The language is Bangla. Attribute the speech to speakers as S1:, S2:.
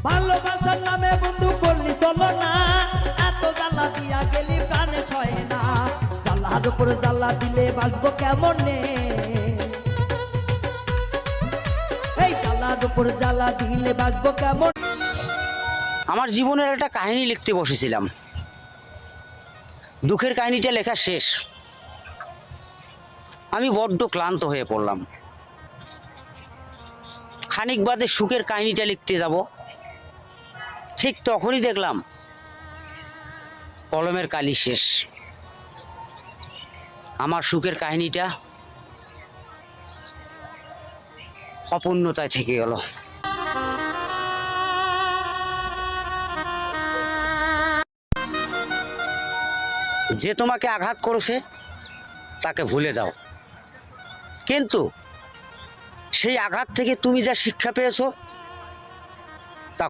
S1: ভালোবাসার নামে বন্ধু করলি চলো না, এত জ্বালা দিয়া গেলি প্রাণে সয় না। জ্বালার উপর জ্বালা দিলে বাঁচবো কেমনে, এই জ্বালার উপর জ্বালা দিলে বাঁচবো কেমন।
S2: আমার জীবনের একটা কাহিনী লিখতে বসেছিলাম, দুঃখের কাহিনীটা লেখা শেষ। আমি বড্ড ক্লান্ত হয়ে পড়লাম। খানিক বাদে সুখের কাহিনীটা লিখতে যাব, ঠিক তখনই দেখলাম কলমের কালি শেষ। আমার সুখের কাহিনীটা অপূর্ণতায় থেকে গেল। যে তোমাকে আঘাত করেছে তাকে ভুলে যাও, কিন্তু সেই আঘাত থেকে তুমি যা শিক্ষা পেয়েছো